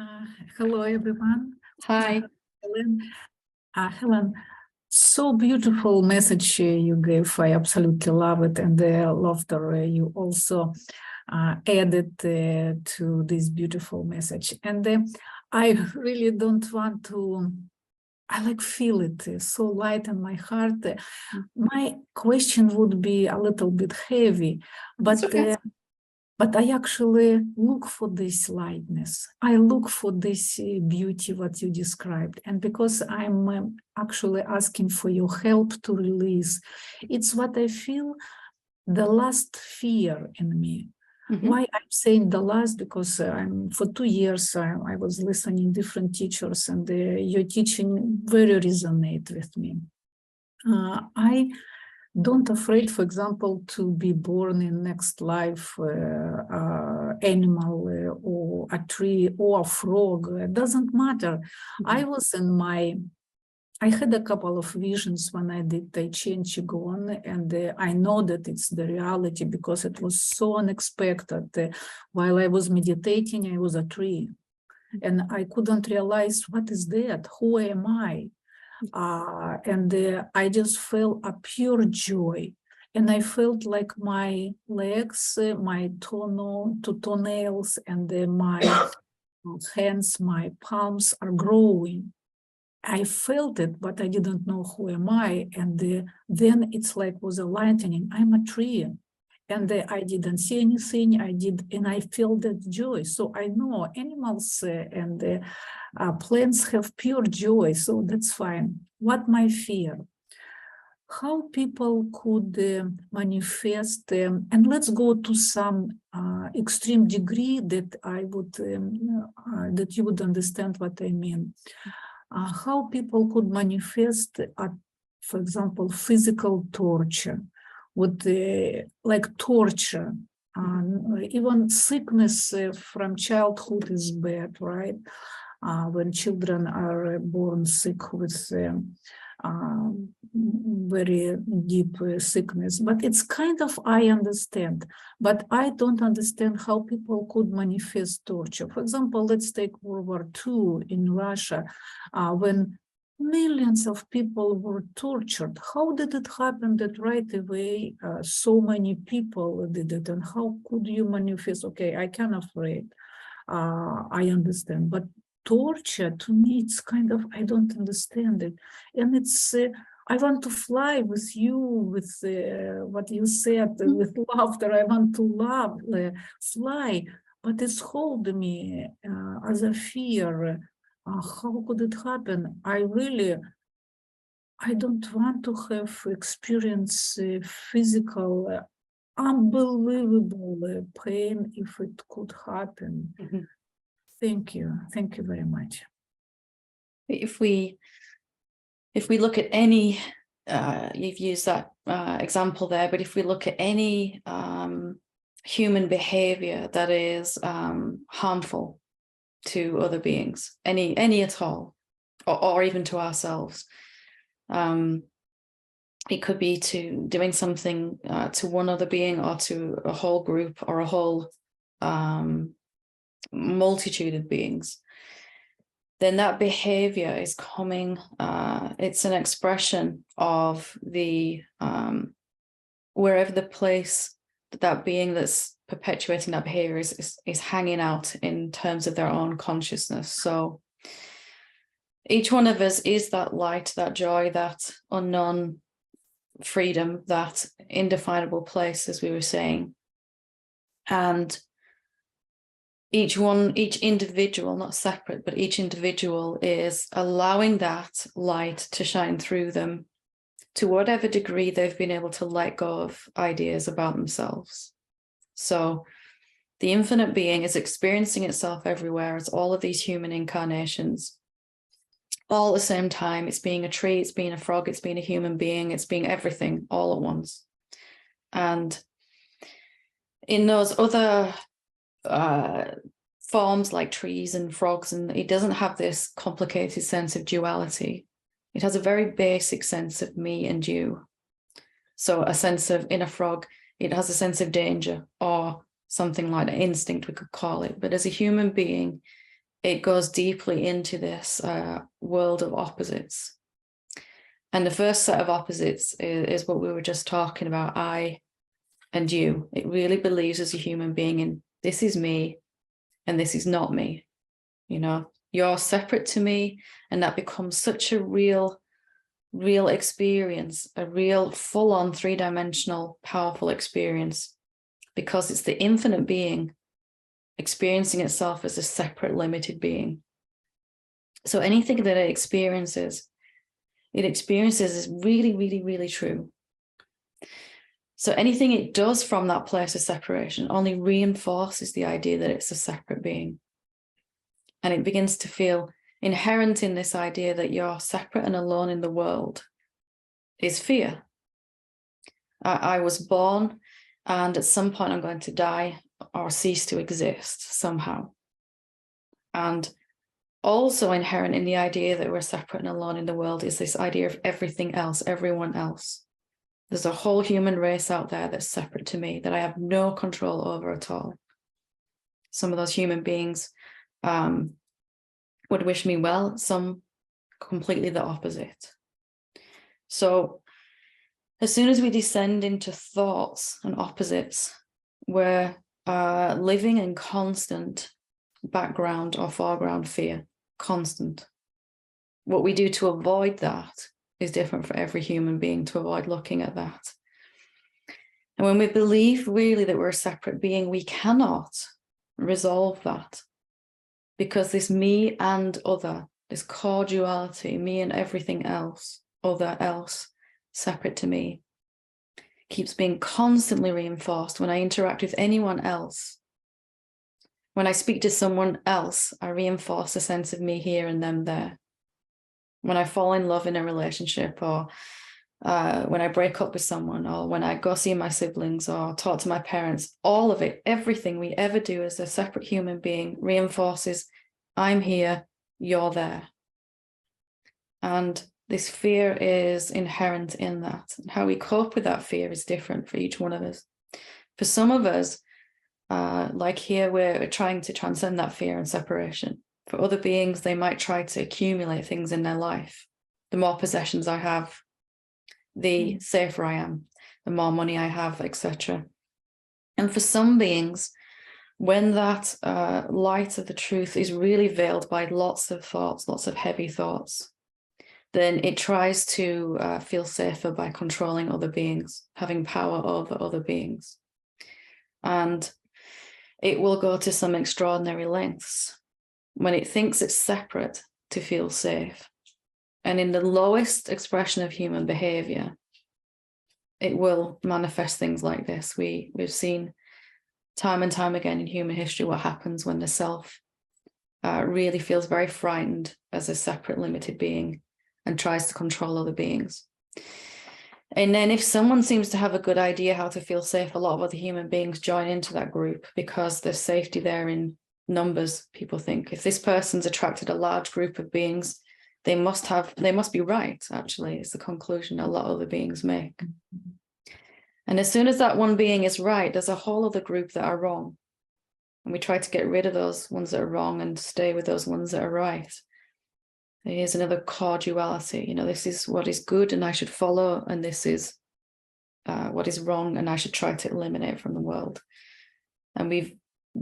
Uh, Hello, everyone. Hi. Helen. Helen, so beautiful message you gave. I absolutely love it. And the laughter you also added to this beautiful message. And I really don't want to, I feel it so light in my heart. My question would be a little bit heavy, but Okay. but I actually look for this lightness. I look for this beauty, what you described. And because I'm actually asking for your help to release, it's what I feel the last fear in me. Why I'm saying the last, because for 2 years I was listening different teachers, and your teaching very resonate with me. I don't afraid, for example, to be born in next life animal or a tree or a frog. It doesn't matter. I had a couple of visions when I did Tai Chi and Qigong, and I know that it's the reality because it was so unexpected. While I was meditating, I was a tree, and I couldn't realize what is that? Who am I? And I just felt a pure joy. And I felt like my legs, my toenails, and my hands, my palms are growing. I felt it, but I didn't know who am I. And then it's like was a lightning. I'm a tree. And I didn't see anything. And I felt that joy. So I know animals and plants have pure joy. So that's fine. What my fear? How people could manifest, and let's go to some extreme degree that I would that you would understand what I mean. How people could manifest, for example, physical torture, with like torture, even sickness from childhood is bad, right? When children are born sick with very deep sickness, but it's kind of, I understand, but I don't understand how people could manifest torture. For example, let's take World War II in Russia, when millions of people were tortured. How did it happen that right away so many people did it, and how could you manifest? Okay, I can afraid, I understand, but torture, to me, it's kind of, I don't understand it. And it's, I want to fly with you, with what you said, with laughter. I want to love, fly, but it's holding me as a fear. How could it happen? I don't want to have experience physical, unbelievable pain if it could happen. Thank you very much. If we look at any, you've used that example there, but if we look at any human behavior that is harmful to other beings, any at all, or even to ourselves, it could be to doing something to one other being, or to a whole group, or a whole multitude of beings, then that behavior is coming, it's an expression of the wherever the place that being that's perpetuating that behavior is hanging out in terms of their own consciousness. So each one of us is that light, that joy, that unknown freedom, that indefinable place, as we were saying. And each individual, not separate, but each individual is allowing that light to shine through them to whatever degree they've been able to let go of ideas about themselves. So the infinite being is experiencing itself everywhere as all of these human incarnations. All at the same time, it's being a tree, it's being a frog, it's being a human being, it's being everything all at once. And in those other forms like trees and frogs, and it doesn't have this complicated sense of duality. It has a very basic sense of me and you. So a sense of, in a frog, it has a sense of danger, or something like an instinct, we could call it. But as a human being, it goes deeply into this world of opposites. And the first set of opposites is what we were just talking about, I and you. It really believes as a human being in this is me and this is not me. You know, you're separate to me, and that becomes such a real experience, a real full-on three-dimensional, powerful experience, because it's the infinite being experiencing itself as a separate, limited being. So anything that it experiences is really, really, really true. So anything it does from that place of separation only reinforces the idea that it's a separate being. And it begins to feel inherent in this idea that you're separate and alone in the world is fear. I was born, and at some point I'm going to die or cease to exist somehow. And also inherent in the idea that we're separate and alone in the world is this idea of everything else, everyone else. There's a whole human race out there that's separate to me, that I have no control over at all. Some of those human beings would wish me well, some completely the opposite. So as soon as we descend into thoughts and opposites, we're living in constant background or foreground fear, constant. What we do to avoid that is different for every human being, to avoid looking at that. And when we believe really that we're a separate being, we cannot resolve that, because this me and other, this core duality, me and everything else, other else, separate to me, keeps being constantly reinforced when I interact with anyone else. When I speak to someone else, I reinforce a sense of me here and them there. When I fall in love in a relationship, or when I break up with someone, or when I go see my siblings or talk to my parents, all of it, everything we ever do as a separate human being reinforces I'm here, you're there. And this fear is inherent in that. And how we cope with that fear is different for each one of us. For some of us, like here, we're trying to transcend that fear and separation. For other beings, they might try to accumulate things in their life. The more possessions I have, the safer I am, the more money I have, etc. And for some beings, when that light of the truth is really veiled by lots of thoughts, lots of heavy thoughts, then it tries to feel safer by controlling other beings, having power over other beings. And it will go to some extraordinary lengths when it thinks it's separate to feel safe. And in the lowest expression of human behavior, it will manifest things like this. We've seen time and time again in human history what happens when the self really feels very frightened as a separate, limited being and tries to control other beings. And then if someone seems to have a good idea how to feel safe, a lot of other human beings join into that group, because there's safety there in numbers. People think if this person's attracted a large group of beings, they must be right, actually, is the conclusion a lot of other beings make. Mm-hmm. And as soon as that one being is right, there's a whole other group that are wrong. And we try to get rid of those ones that are wrong and stay with those ones that are right. Here's another core duality. You know, this is what is good and I should follow, and this is what is wrong and I should try to eliminate from the world. And we've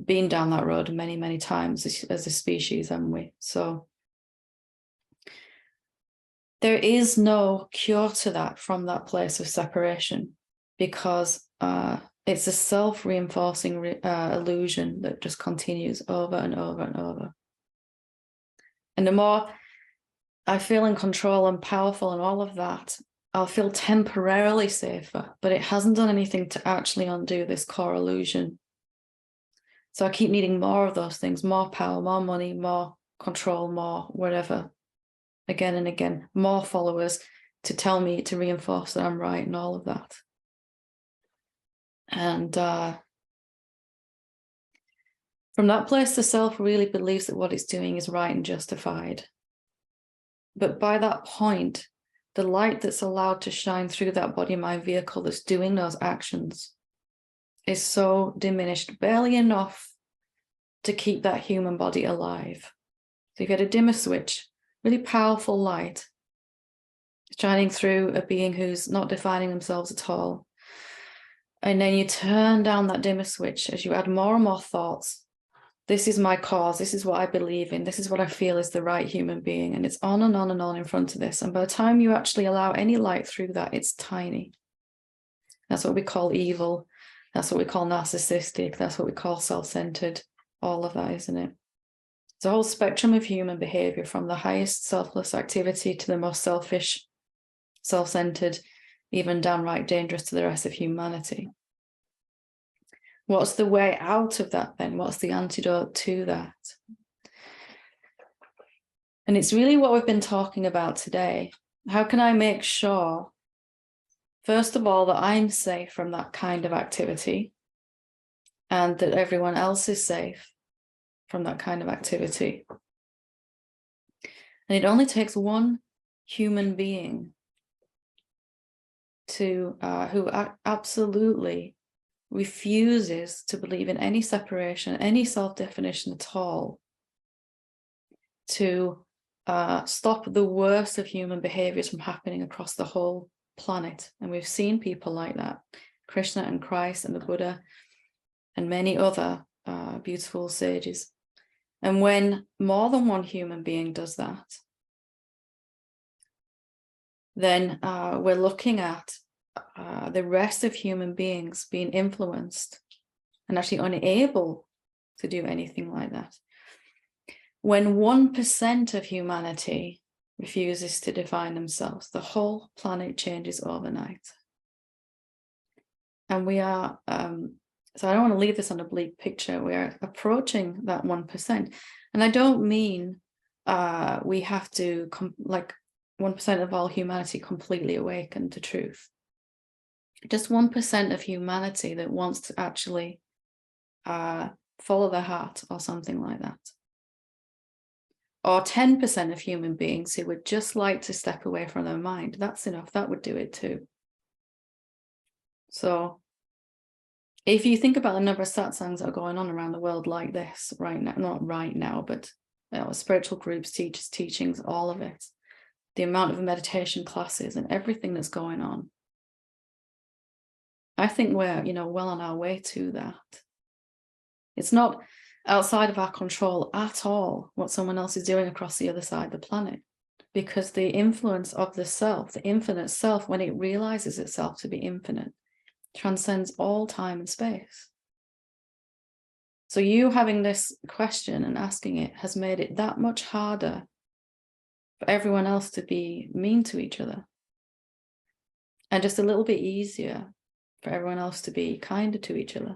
been down that road many, many times as a species, haven't we? So there is no cure to that from that place of separation, because it's a self-reinforcing illusion that just continues over and over and over. And the more I feel in control and powerful and all of that, I'll feel temporarily safer, but it hasn't done anything to actually undo this core illusion. So I keep needing more of those things, more power, more money, more control, more whatever, again and again, more followers to tell me, to reinforce that I'm right and all of that. And from that place, the self really believes that what it's doing is right and justified. But by that point, the light that's allowed to shine through that body-mind vehicle that's doing those actions is so diminished, barely enough to keep that human body alive. So if you had a dimmer switch, really powerful light shining through a being who's not defining themselves at all. And then you turn down that dimmer switch as you add more and more thoughts. This is my cause. This is what I believe in. This is what I feel is the right human being. And it's on and on and on in front of this. And by the time you actually allow any light through that, it's tiny. That's what we call evil. That's what we call narcissistic. That's what we call self-centered. All of that, isn't it? It's a whole spectrum of human behavior, from the highest selfless activity to the most selfish, self-centered, even downright dangerous to the rest of humanity. What's the way out of that then? What's the antidote to that? And it's really what we've been talking about today. How can I make sure, first of all, that I'm safe from that kind of activity, and that everyone else is safe from that kind of activity? And it only takes one human being to who absolutely refuses to believe in any separation, any self-definition at all, to stop the worst of human behaviors from happening across the whole planet. And we've seen people like that, Krishna and Christ and the Buddha and many other beautiful sages. And when more than one human being does that, then we're looking at the rest of human beings being influenced and actually unable to do anything like that. When 1% of humanity refuses to define themselves, the whole planet changes overnight. And we are, so I don't want to leave this on a bleak picture. We are approaching that 1%. And I don't mean we have to, like 1% of all humanity completely awaken to truth. Just 1% of humanity that wants to actually follow their heart or something like that. Or 10% of human beings who would just like to step away from their mind. That's enough. That would do it too. So if you think about the number of satsangs that are going on around the world like this right now, not right now, but spiritual groups, teachers, teachings, all of it, the amount of meditation classes and everything that's going on, I think we're, well on our way to that. It's not outside of our control at all what someone else is doing across the other side of the planet, because the influence of the self, the infinite self, when it realizes itself to be infinite, transcends all time and space. So you having this question and asking it has made it that much harder for everyone else to be mean to each other, and just a little bit easier for everyone else to be kinder to each other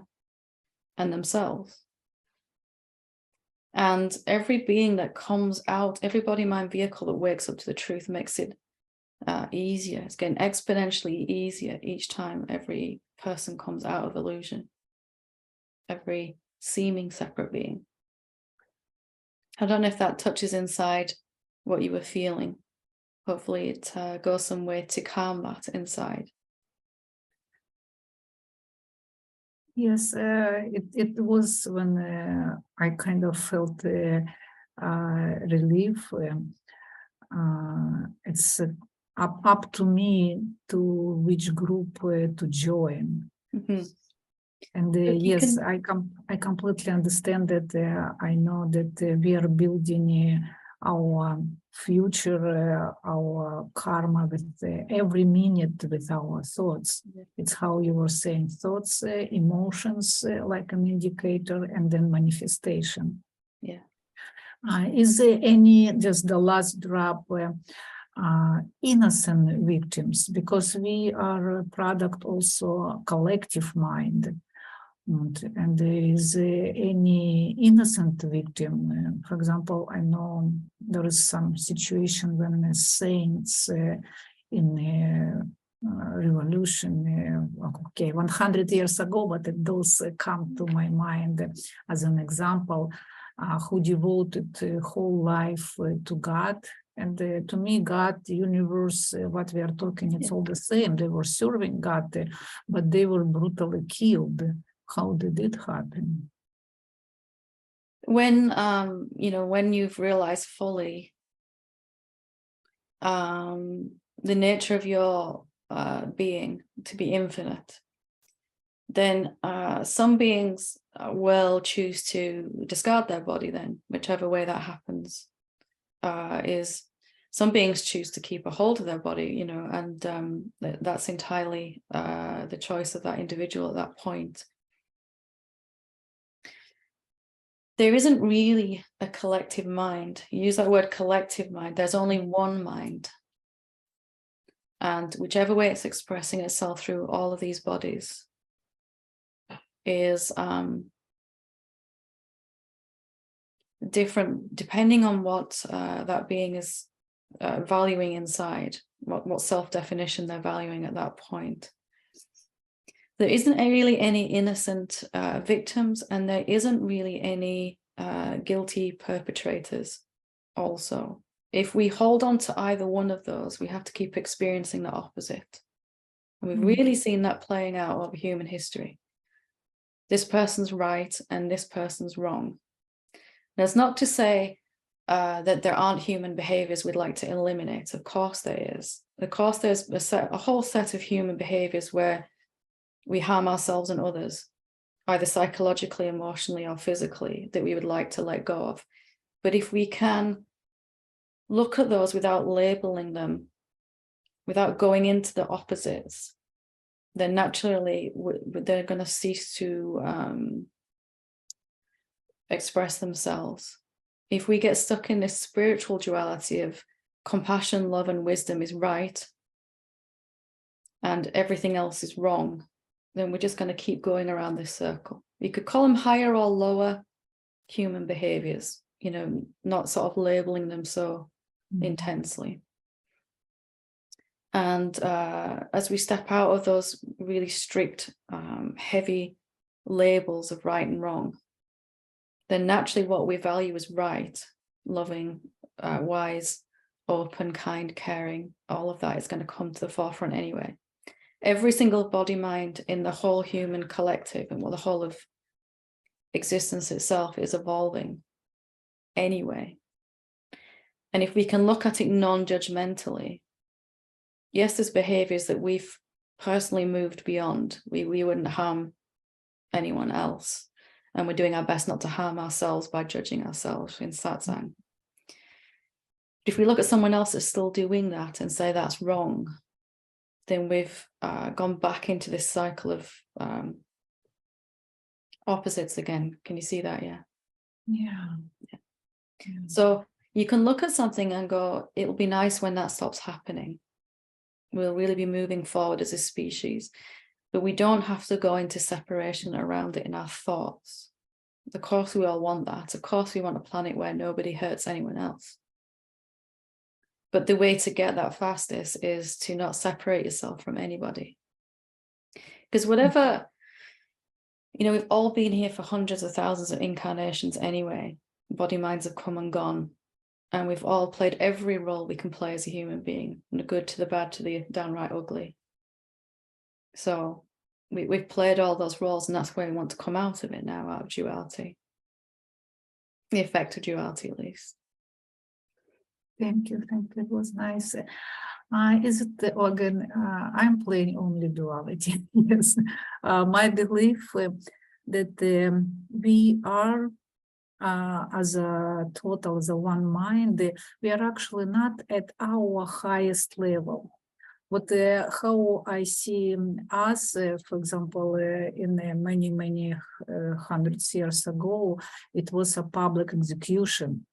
and themselves. And every being that comes out, every body, mind, vehicle that wakes up to the truth makes it easier. It's getting exponentially easier each time every person comes out of illusion, every seeming separate being. I don't know if that touches inside what you were feeling. Hopefully it goes some way to calm that inside. Yes, it was when I kind of felt relief. It's up to me to which group to join. Mm-hmm. And yes, I completely understand that. I know that we are building our future, our karma with every minute with our thoughts. Yeah. It's how you were saying, thoughts, emotions, like an indicator, and then manifestation. Yeah. Is there any, just the last drop, innocent victims? Because we are a product also collective mind. And there is any innocent victim. For example, I know there is some situation when the saints in revolution, 100 years ago, but those come to my mind as an example, who devoted whole life to God. And to me, God, the universe, what we are talking, it's all the same. They were serving God, but they were brutally killed. How did it happen? when when you've realized fully the nature of your being to be infinite, then some beings will choose to discard their body. Then whichever way that happens is some beings choose to keep a hold of their body, and that's entirely the choice of that individual at that point. There isn't really a collective mind. You use that word collective mind. There's only one mind. And whichever way it's expressing itself through all of these bodies is different depending on what that being is valuing inside, what self-definition they're valuing at that point. There isn't really any innocent victims, and there isn't really any guilty perpetrators also. If we hold on to either one of those, we have to keep experiencing the opposite. And we've really seen that playing out over human history. This person's right and this person's wrong. That's not to say that there aren't human behaviors we'd like to eliminate. Of course there is. Of course there's a whole set of human behaviors where we harm ourselves and others, either psychologically, emotionally, or physically, that we would like to let go of. But if we can look at those without labeling them, without going into the opposites, then naturally they're going to cease to express themselves. If we get stuck in this spiritual duality of compassion, love, and wisdom is right, and everything else is wrong, then we're just going to keep going around this circle. You could call them higher or lower human behaviors, not sort of labeling them so intensely. And as we step out of those really strict, heavy labels of right and wrong, then naturally what we value is right, loving, wise, open, kind, caring, all of that is going to come to the forefront anyway. Every single body mind in the whole human collective and the whole of existence itself is evolving anyway. And if we can look at it non-judgmentally, yes, there's behaviors that we've personally moved beyond. We wouldn't harm anyone else. And we're doing our best not to harm ourselves by judging ourselves in Satsang. If we look at someone else that's still doing that and say that's wrong, then we've gone back into this cycle of opposites again. Can you see that? Yeah. So you can look at something and go, it'll be nice when that stops happening. We'll really be moving forward as a species. But we don't have to go into separation around it in our thoughts. Of course we all want that. Of course we want a planet where nobody hurts anyone else. But the way to get that fastest is to not separate yourself from anybody. Because whatever, we've all been here for hundreds of thousands of incarnations anyway. Body minds have come and gone. And we've all played every role we can play as a human being, from the good to the bad to the downright ugly. So we've played all those roles, and that's where we want to come out of it now, out of duality. The effect of duality, at least. Thank you. It was nice. Is it the organ? I'm playing only duality. Yes. My belief that we are as a total, as a one mind, we are actually not at our highest level. But how I see us, for example, in many hundreds years ago, it was a public execution.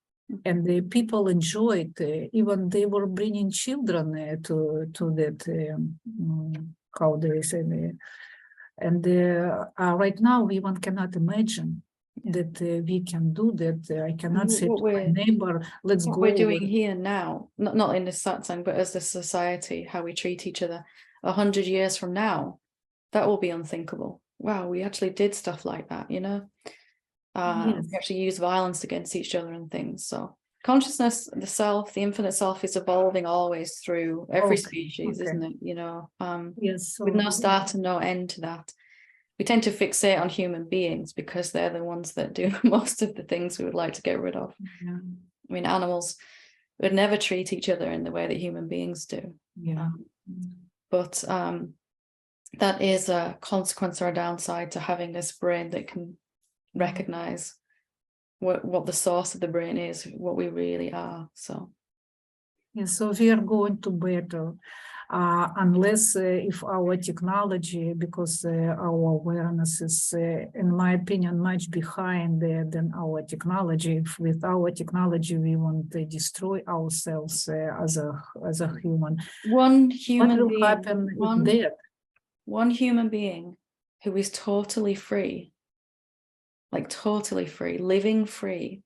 And the people enjoyed, even they were bringing children to that, how do I say, and right now we even cannot imagine that we can do that. I cannot say to my neighbor, let's go. What we're doing here now, not in this satsang, but as a society, how we treat each other 100 years from now, that will be unthinkable. Wow, we actually did stuff like that, Yes. We actually use violence against each other and things. So consciousness, the self, the infinite self is evolving always through every species, isn't it? Yes. So, with no start and no end to that. we tend to fixate on human beings because they're the ones that do most of the things we would like to get rid of. Yeah. I mean, animals would never treat each other in the way that human beings do. Yeah. But that is a consequence or a downside to having this brain that can recognize what the source of the brain is, what we really are. So Yeah, so we are going to better unless if our technology, because our awareness is, in my opinion, much behind than our technology. If with our technology we want to destroy ourselves as a human, one human what will being, happen with that? One human being who is totally free, like totally free, living free,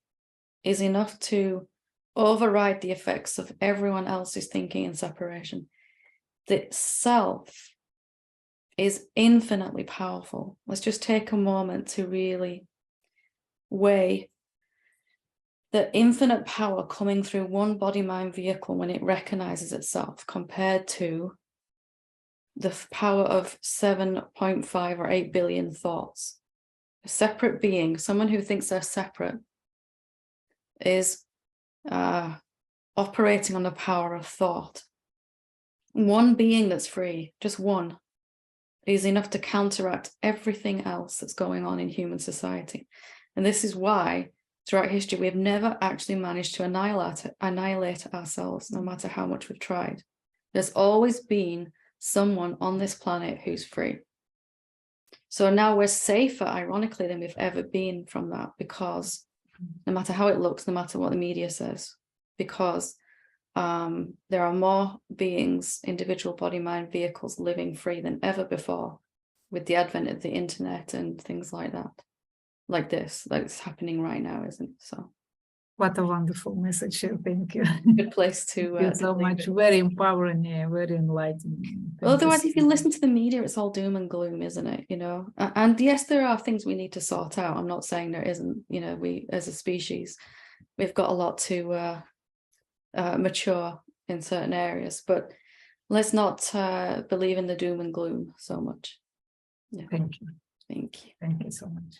is enough to override the effects of everyone else's thinking and separation. The self is infinitely powerful. Let's just take a moment to really weigh the infinite power coming through one body-mind vehicle when it recognizes itself compared to the power of 7.5 or 8 billion thoughts. A separate being, someone who thinks they're separate, is operating on the power of thought. One being that's free, just one, is enough to counteract everything else that's going on in human society. And this is why throughout history we've never actually managed to annihilate ourselves, no matter how much we've tried. There's always been someone on this planet who's free. So now we're safer, ironically, than we've ever been from that, because no matter how it looks, no matter what the media says, because there are more beings, individual body-mind vehicles living free than ever before with the advent of the internet and things like that, like this, like it's happening right now, isn't it? So What a wonderful message. Thank you. good place to Thank you so much. Very empowering, very enlightening. Well, otherwise, if you listen to the media, it's all doom and gloom, isn't it? You know, and yes, there are things we need to sort out. I'm not saying there isn't. You know, we as a species, we've got a lot to mature in certain areas, but let's not believe in the doom and gloom so much. Yeah. Thank you. Thank you. Thank you so much.